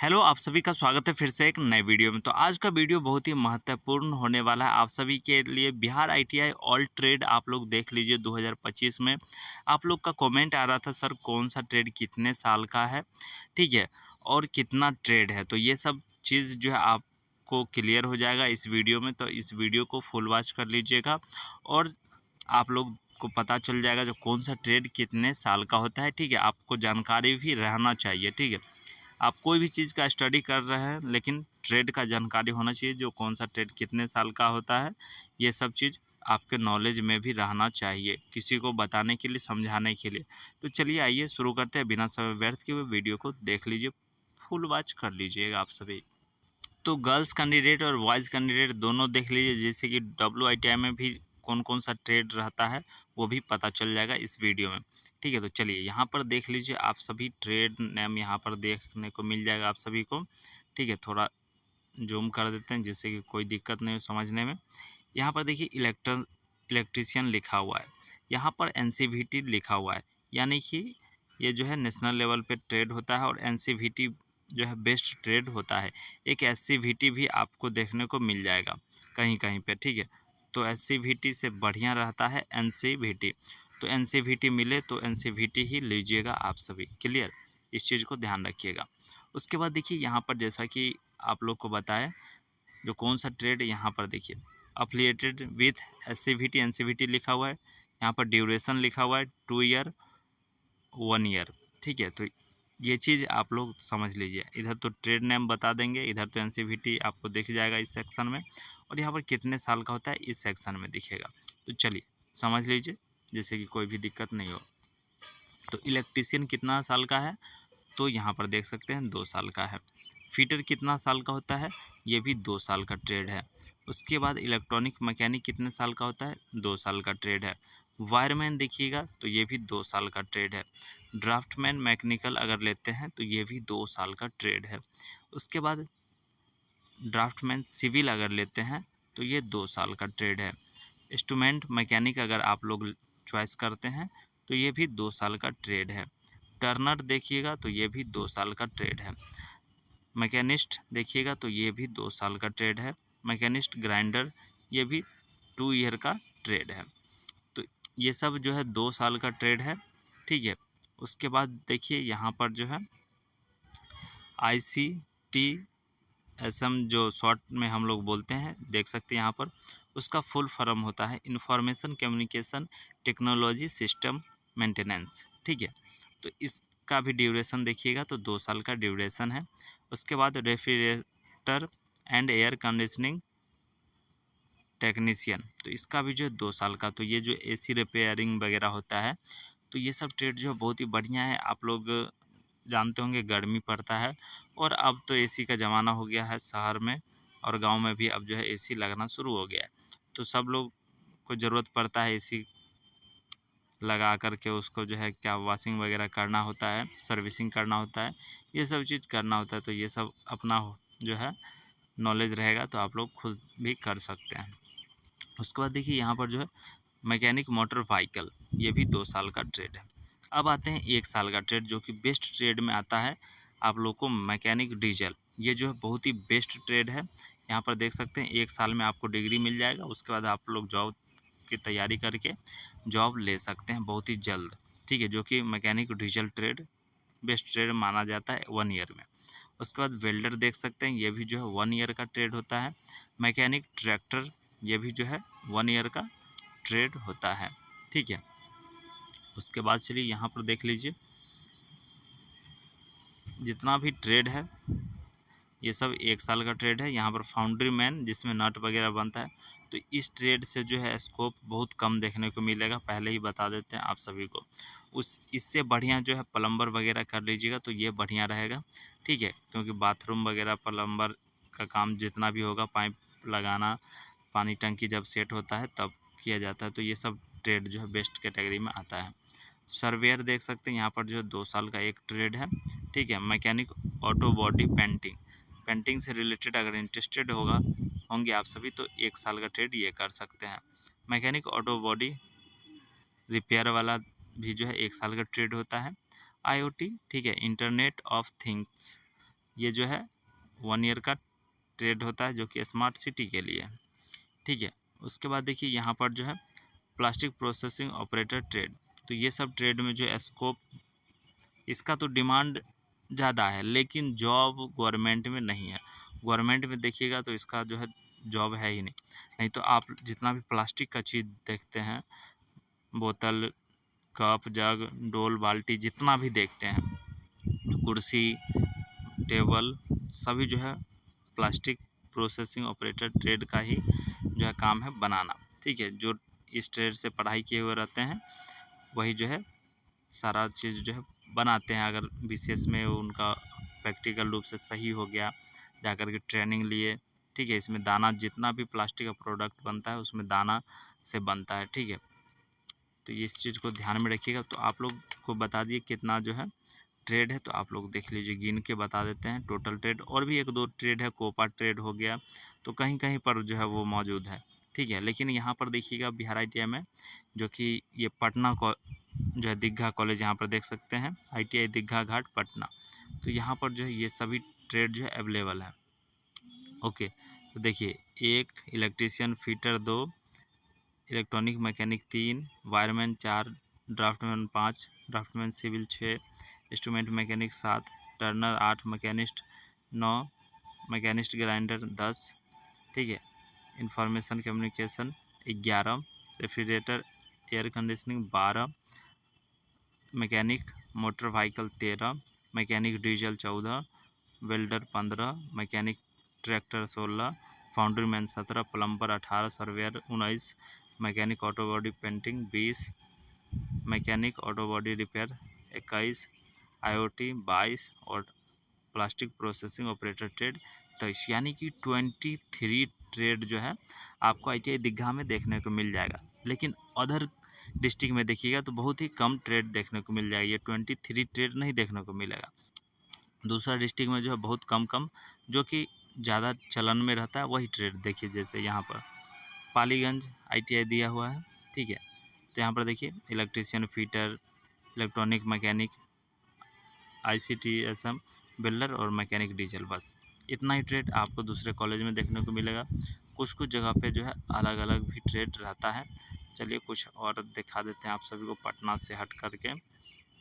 Hello, आप सभी का स्वागत है फिर से एक नए वीडियो में। तो आज का वीडियो बहुत ही महत्वपूर्ण होने वाला है आप सभी के लिए। बिहार आईटीआई ऑल ट्रेड आप लोग देख लीजिए 2025 में। आप लोग का कमेंट आ रहा था सर कौन सा ट्रेड कितने साल का है, ठीक है, और कितना ट्रेड है। तो ये सब चीज़ जो है आपको क्लियर हो जाएगा इस वीडियो में। तो इस वीडियो को फुल वॉच कर लीजिएगा और आप लोग को पता चल जाएगा जो कौन सा ट्रेड कितने साल का होता है, ठीक है। आपको जानकारी भी रहना चाहिए, ठीक है। आप कोई भी चीज़ का स्टडी कर रहे हैं लेकिन ट्रेड का जानकारी होना चाहिए, जो कौन सा ट्रेड कितने साल का होता है। ये सब चीज़ आपके नॉलेज में भी रहना चाहिए, किसी को बताने के लिए, समझाने के लिए। तो चलिए आइए शुरू करते हैं, बिना समय व्यर्थ किए हुए वीडियो को देख लीजिए, फुल वॉच कर लीजिएगा आप सभी। तो गर्ल्स कैंडिडेट और बॉयज़ कैंडिडेट दोनों देख लीजिए, जैसे कि WITI में भी कौन कौन सा ट्रेड रहता है वो भी पता चल जाएगा इस वीडियो में, ठीक है। तो चलिए यहाँ पर देख लीजिए, आप सभी ट्रेड नेम यहाँ पर देखने को मिल जाएगा आप सभी को, ठीक है। थोड़ा जूम कर देते हैं जिससे कि कोई दिक्कत नहीं हो समझने में। यहाँ पर देखिए इलेक्ट्रीशियन लिखा हुआ है, यहाँ पर NCVT लिखा हुआ है, यानी कि ये जो है नेशनल लेवल पे ट्रेड होता है और NCVT जो है बेस्ट ट्रेड होता है। एक SCVT भी आपको देखने को मिल जाएगा कहीं कहीं पे, ठीक है। तो SCVT से बढ़िया रहता है NCVT। तो NCVT मिले तो NCVT ही लीजिएगा आप सभी, क्लियर। इस चीज़ को ध्यान रखिएगा। उसके बाद देखिए यहाँ पर जैसा कि आप लोग को बताया जो कौन सा ट्रेड, यहाँ पर देखिए अफिलिएटेड विथ SCVT NCVT लिखा हुआ है, यहाँ पर ड्यूरेशन लिखा हुआ है 2 ईयर 1 ईयर, ठीक है। तो ये चीज़ आप लोग समझ लीजिए। इधर तो ट्रेड नेम बता देंगे, इधर तो NCVT आपको दिख जाएगा इस सेक्शन में, और यहाँ पर कितने साल का होता है इस सेक्शन में दिखेगा। तो चलिए समझ लीजिए जिससे कि कोई भी दिक्कत नहीं हो। तो इलेक्ट्रीशियन कितना साल का है, तो यहाँ पर देख सकते हैं 2 साल का है। फिटर कितना साल का होता है, ये भी 2 साल का ट्रेड है। उसके बाद इलेक्ट्रॉनिक मैकेनिक कितने साल का होता है, 2 साल का ट्रेड है। वायरमैन देखिएगा तो ये भी 2 साल का ट्रेड है। ड्राफ्टमैन मैकेनिकल अगर लेते हैं तो ये भी 2 साल का ट्रेड है। उसके बाद ड्राफ्टमैन सिविल अगर लेते हैं तो ये 2 साल का ट्रेड है। इंस्ट्रूमेंट मैकेनिक अगर आप लोग चॉइस करते हैं तो ये भी 2 साल का ट्रेड है। टर्नर देखिएगा तो ये भी 2 साल का ट्रेड है। मैकेनिस्ट देखिएगा तो ये भी 2 साल का ट्रेड है। मैकेनिस्ट ग्राइंडर ये भी 2 ईयर का ट्रेड है। तो ये सब जो है 2 साल का ट्रेड है, ठीक है। उसके बाद देखिए यहाँ पर जो है ICTSM जो शॉर्ट में हम लोग बोलते हैं, देख सकते हैं यहाँ पर, उसका फुल फॉर्म होता है information communication technology system maintenance, ठीक है। तो इसका भी ड्यूरेशन देखिएगा तो 2 साल का ड्यूरेशन है। उसके बाद refrigerator and air conditioning technician, तो इसका भी जो है 2 साल का। तो ये जो AC रिपेयरिंग वगैरह होता है, तो ये सब ट्रेड जो है बहुत ही बढ़िया है। आप लोग जानते होंगे गर्मी पड़ता है और अब तो AC का ज़माना हो गया है शहर में, और गांव में भी अब जो है AC लगना शुरू हो गया है। तो सब लोग को ज़रूरत पड़ता है AC लगा करके, उसको जो है क्या वॉशिंग वगैरह करना होता है, सर्विसिंग करना होता है, ये सब चीज़ करना होता है। तो ये सब अपना जो है नॉलेज रहेगा तो आप लोग खुद भी कर सकते हैं। उसके बाद देखिए यहाँ पर जो है मैकेनिक मोटर व्हीकल, ये भी 2 साल का ट्रेड है। अब आते हैं 1 साल का ट्रेड, जो कि बेस्ट ट्रेड में आता है आप लोग को, मैकेनिक डीजल। ये जो है बहुत ही बेस्ट ट्रेड है। यहाँ पर देख सकते हैं 1 साल में आपको डिग्री मिल जाएगा, उसके बाद आप लोग जॉब की तैयारी करके जॉब ले सकते हैं बहुत ही जल्द, ठीक है। जो कि mechanic diesel trade best trade माना जाता है 1 ईयर में। उसके बाद वेल्डर देख सकते हैं, ये भी जो है 1 ईयर का ट्रेड होता है। मैकेनिक ट्रैक्टर, ये भी जो है 1 ईयर का ट्रेड होता है, ठीक है। उसके बाद चलिए यहाँ पर देख लीजिए जितना भी ट्रेड है ये सब 1 साल का ट्रेड है। यहाँ पर फाउंड्री मैन जिसमें नट वगैरह बनता है, तो इस ट्रेड से जो है स्कोप बहुत कम देखने को मिलेगा, पहले ही बता देते हैं आप सभी को। इससे बढ़िया जो है प्लम्बर वगैरह कर लीजिएगा तो ये बढ़िया रहेगा, ठीक है। क्योंकि बाथरूम वगैरह प्लम्बर का काम जितना भी होगा, पाइप लगाना, पानी टंकी जब सेट होता है तब किया जाता है, तो ये सब ट्रेड जो है बेस्ट कैटेगरी में आता है। सर्वेयर देख सकते हैं यहाँ पर जो है 2 साल का एक ट्रेड है, ठीक है। Mechanic auto body painting, painting से रिलेटेड अगर इंटरेस्टेड होंगे आप सभी तो 1 साल का ट्रेड ये कर सकते हैं। मैकेनिक ऑटो बॉडी रिपेयर वाला भी जो है 1 साल का ट्रेड होता है। IoT, ठीक है, इंटरनेट ऑफ थिंग्स, ये जो है 1 ईयर का ट्रेड होता है जो कि स्मार्ट सिटी के लिए, ठीक है। उसके बाद देखिए यहाँ पर जो है प्लास्टिक प्रोसेसिंग ऑपरेटर ट्रेड, तो ये सब ट्रेड में जो स्कोप इसका तो डिमांड ज़्यादा है, लेकिन जॉब गवर्नमेंट में नहीं है। गवर्नमेंट में देखिएगा तो इसका जो है जॉब है ही नहीं। नहीं तो आप जितना भी प्लास्टिक का चीज़ देखते हैं, बोतल, कप, जग, डोल, बाल्टी, जितना भी देखते हैं, कुर्सी, टेबल, सभी जो है प्लास्टिक प्रोसेसिंग ऑपरेटर ट्रेड का ही जो है काम है बनाना, ठीक है। जो इस ट्रेड से पढ़ाई किए हुए रहते हैं वही जो है सारा चीज़ जो है बनाते हैं। अगर विशेष में उनका प्रैक्टिकल रूप से सही हो गया, जाकर के ट्रेनिंग लिए, ठीक है। इसमें दाना, जितना भी प्लास्टिक का प्रोडक्ट बनता है उसमें दाना से बनता है, ठीक है। तो इस चीज़ को ध्यान में रखिएगा। तो आप लोग को बता दिए कितना जो है ट्रेड है, तो आप लोग देख लीजिए, गिन के बता देते हैं टोटल ट्रेड। और भी 1-2 ट्रेड है, कोपा ट्रेड हो गया, तो कहीं कहीं पर जो है वो मौजूद है, ठीक है। लेकिन यहाँ पर देखिएगा बिहार ITI में, जो कि ये पटना को जो है दीघा कॉलेज, यहाँ पर देख सकते हैं ITI दीघा घाट पटना, तो यहाँ पर जो है ये सभी ट्रेड जो है अवेलेबल है, ओके। तो देखिए, 1 electrician, fitter 2, electronic mechanic 3, wireman 4, draftsman 5, draftsman civil 6, instrument mechanic 7, turner 8, machinist 9, machinist grinder 10, ठीक है। Information communication 11, refrigerator air conditioning 12, mechanic motor vehicle 13, mechanic diesel 14, welder 15, mechanic tractor 16, foundryman 17, plumber 18, surveyor 19, mechanic auto body painting 20, mechanic auto body repair 21, IoT 22 और plastic processing operator trade 23, यानी कि 23 trade जो है आपको ITI Digha में देखने को मिल जाएगा। लेकिन अदर डिस्ट्रिक्ट में देखिएगा तो बहुत ही कम ट्रेड देखने को मिल जाएगा, ये 23 ट्रेड नहीं देखने को मिलेगा। दूसरा डिस्ट्रिक्ट में जो है बहुत कम कम, जो कि ज़्यादा चलन में रहता है वही ट्रेड देखिए। जैसे यहाँ पर पालीगंज ITI दिया हुआ है, ठीक है। तो यहाँ पर देखिए electrician, fitter, electronic mechanic, ICTSM, builder और मैकेनिक डीजल, बस इतना ही ट्रेड आपको दूसरे कॉलेज में देखने को मिलेगा। कुछ कुछ जगह पे जो है अलग अलग भी ट्रेड रहता है। चलिए कुछ और दिखा देते हैं आप सभी को पटना से हट करके,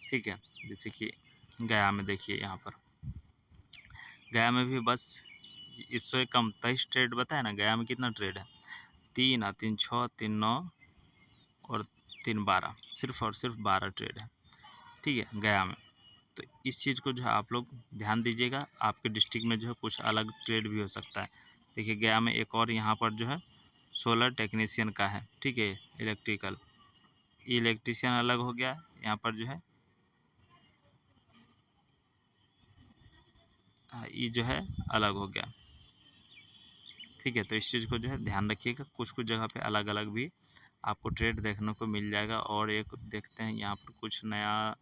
ठीक है। जैसे कि गया में देखिए, यहाँ पर गया में भी बस इससे कम 23 ट्रेड बताया ना। गया में कितना ट्रेड है? 3 और 3 6, 3 9 और 3 12, सिर्फ और सिर्फ 12 ट्रेड है, ठीक है, गया में। तो इस चीज़ को जो है आप लोग ध्यान दीजिएगा, आपके डिस्ट्रिक्ट में जो है कुछ अलग ट्रेड भी हो सकता है। देखिए गया में एक और यहाँ पर जो है सोलर टेक्नीशियन का है, ठीक है, इलेक्ट्रिकल, इलेक्ट्रीशियन अलग हो गया, यहाँ पर जो है ये जो है अलग हो गया, ठीक है। तो इस चीज़ को जो है ध्यान रखिएगा, कुछ कुछ जगह पे अलग अलग भी आपको ट्रेड देखने को मिल जाएगा। और एक देखते हैं यहाँ पर कुछ नया,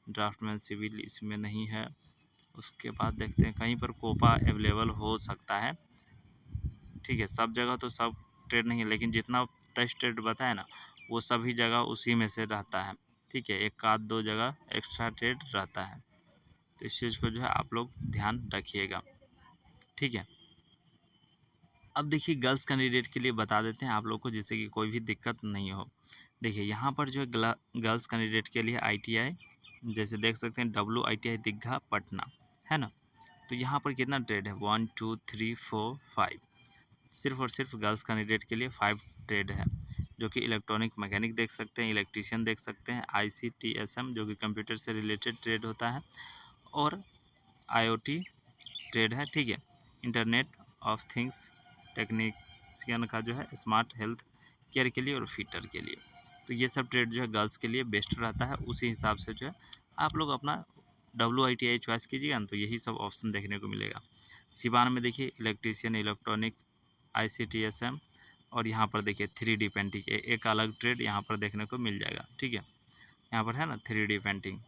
ड्राफ्टमैन सिविल इसमें नहीं है। उसके बाद देखते हैं कहीं पर कोपा अवेलेबल हो सकता है, ठीक है। सब जगह तो सब ट्रेड नहीं है, लेकिन जितना 23 ट्रेड बताया ना वो सभी जगह उसी में से रहता है, ठीक है। 1-2 जगह एक्स्ट्रा ट्रेड रहता है, तो इस चीज़ को जो है आप लोग ध्यान रखिएगा, ठीक है। अब देखिए गर्ल्स कैंडिडेट के लिए बता देते हैं आप लोग को, जिससे कि कोई भी दिक्कत नहीं हो। देखिए यहाँ पर जो है गर्ल्स कैंडिडेट के लिए ITI, जैसे देख सकते हैं WITI दीघा पटना, है ना। तो यहाँ पर कितना ट्रेड है? 1 2 3 4 5, सिर्फ और सिर्फ गर्ल्स कैंडिडेट के लिए 5 ट्रेड है, जो कि इलेक्ट्रॉनिक मैकेनिक देख सकते हैं, इलेक्ट्रीशियन देख सकते हैं, ICTSM जो कि कंप्यूटर से रिलेटेड ट्रेड होता है, और IoT ट्रेड है, ठीक है। इंटरनेट ऑफ थिंग्स टेक्नीशियन का जो है स्मार्ट हेल्थ केयर के लिए और फिटर के लिए। तो ये सब ट्रेड जो है गर्ल्स के लिए बेस्ट रहता है। उसी हिसाब से जो है आप लोग अपना WITI चॉइस कीजिएगा ना, तो यही सब ऑप्शन देखने को मिलेगा। सिवान में देखिए इलेक्ट्रीशियन, इलेक्ट्रॉनिक, ICTSM, और यहाँ पर देखिए 3D पेंटिंग, एक अलग ट्रेड यहाँ पर देखने को मिल जाएगा, ठीक है। यहाँ पर है ना 3D पेंटिंग,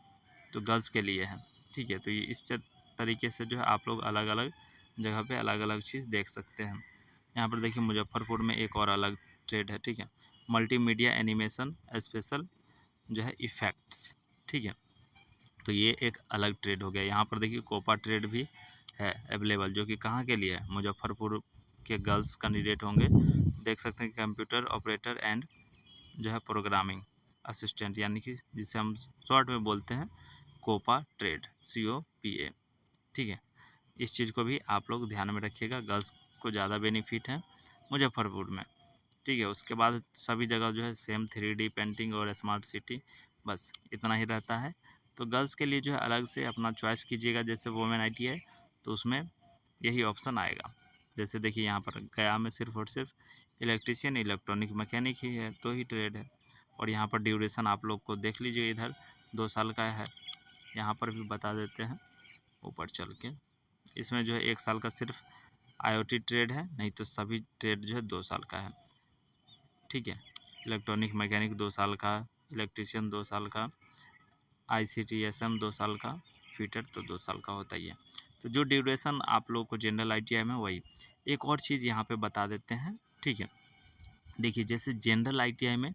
तो गर्ल्स के लिए है, ठीक है। तो ये इस तरीके से जो है आप लोग अलग अलग जगह पे अलग अलग चीज़ देख सकते हैं। यहाँ पर देखिए मुजफ्फरपुर में एक और अलग ट्रेड है, ठीक है, मल्टीमीडिया एनिमेशन स्पेशल जो है इफ़ेक्ट्स, ठीक है। तो ये एक अलग ट्रेड हो गया। यहाँ पर देखिए कोपा ट्रेड भी है अवेलेबल, जो कि कहाँ के लिए है, मुजफ्फरपुर के गर्ल्स कैंडिडेट होंगे। देख सकते हैं कंप्यूटर ऑपरेटर एंड जो है प्रोग्रामिंग असिस्टेंट, यानी कि जिसे हम शॉर्ट में बोलते हैं कोपा ट्रेड, COPA। ठीक है, इस चीज़ को भी आप लोग ध्यान में रखिएगा। गर्ल्स को ज़्यादा बेनिफिट है मुजफ्फरपुर में। ठीक है, उसके बाद सभी जगह जो है सेम 3D पेंटिंग और स्मार्ट सिटी, बस इतना ही रहता है। तो गर्ल्स के लिए जो है अलग से अपना चॉइस कीजिएगा। जैसे वोमेन ITI तो उसमें यही ऑप्शन आएगा। जैसे देखिए यहाँ पर गया में सिर्फ और सिर्फ इलेक्ट्रीशियन इलेक्ट्रॉनिक मैकेनिक ही है, 2 ही ट्रेड है। और यहाँ पर ड्यूरेशन आप लोग को देख लीजिए, इधर 2 साल का है। यहाँ पर भी बता देते हैं ऊपर चल के, इसमें जो है 1 साल का सिर्फ IoT ट्रेड है, नहीं तो सभी ट्रेड जो है 2 साल का है। ठीक है, इलेक्ट्रॉनिक मैकेनिक 2 साल का, इलेक्ट्रीशियन 2 साल का, ICTSM 2 साल का, फिटर तो 2 साल का होता ही है। तो जो ड्यूरेशन आप लोग को जनरल ITI में वही। एक और चीज़ यहाँ पे बता देते हैं। ठीक है, देखिए जैसे जनरल ITI में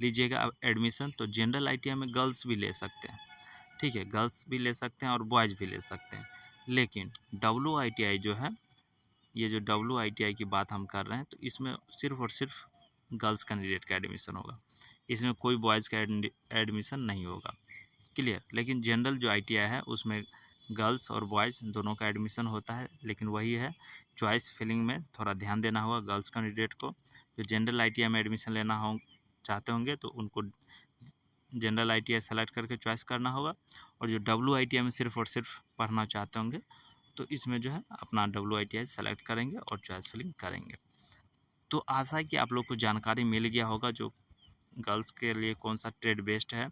लीजिएगा अब एडमिशन, तो जनरल ITI में गर्ल्स भी ले सकते हैं। ठीक है, गर्ल्स भी ले सकते हैं और बॉयज़ भी ले सकते हैं। लेकिन WITI जो है, ये जो WITI की बात हम कर रहे हैं, तो इसमें सिर्फ और सिर्फ गर्ल्स कैंडिडेट का एडमिशन होगा। इसमें कोई बॉयज़ का एडमिशन नहीं होगा। क्लियर। लेकिन जनरल जो ITI है उसमें गर्ल्स और बॉयज़ दोनों का एडमिशन होता है। लेकिन वही है, चॉइस फिलिंग में थोड़ा ध्यान देना होगा गर्ल्स कैंडिडेट को। जो जनरल ITI में एडमिशन लेना हो चाहते होंगे तो उनको जनरल ITI सेलेक्ट करके चॉइस करना होगा। और जो WITI में सिर्फ और सिर्फ पढ़ना चाहते होंगे तो इसमें जो है अपना WITI सेलेक्ट करेंगे और चॉइस फिलिंग करेंगे। तो आशा है कि आप लोग को जानकारी मिल गया होगा, जो गर्ल्स के लिए कौन सा ट्रेड बेस्ट है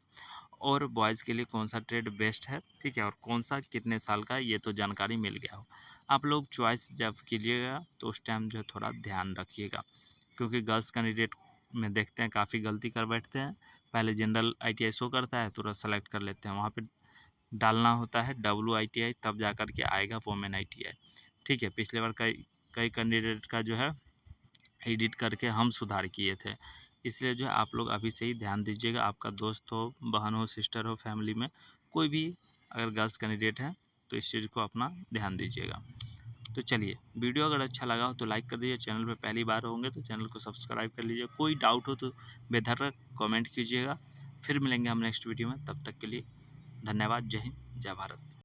और बॉयज़ के लिए कौन सा ट्रेड बेस्ट है। ठीक है, और कौन सा कितने साल का है, ये तो जानकारी मिल गया हो। आप लोग चॉइस जब कीजिएगा तो उस टाइम जो है थोड़ा ध्यान रखिएगा, क्योंकि गर्ल्स कैंडिडेट में देखते हैं काफ़ी गलती कर बैठते हैं। पहले जनरल ITI शो करता है, तुरंत सेलेक्ट कर लेते हैं, वहाँ पे डालना होता है WITI, तब जा कर के आएगा वोमेन ITI। ठीक है, पिछले बार कई कई कैंडिडेट का जो है एडिट करके हम सुधार किए थे। इसलिए जो है आप लोग अभी से ही ध्यान दीजिएगा। आपका दोस्त हो, बहन हो, सिस्टर हो, फैमिली में कोई भी अगर गर्ल्स कैंडिडेट है तो इस चीज़ को अपना ध्यान दीजिएगा। तो चलिए, वीडियो अगर अच्छा लगा हो तो लाइक कर दीजिए। चैनल पे पहली बार होंगे तो चैनल को सब्सक्राइब कर लीजिए। कोई डाउट हो तो बेधड़क कमेंट कीजिएगा। फिर मिलेंगे हम नेक्स्ट वीडियो में, तब तक के लिए धन्यवाद। जय हिंद, जय भारत।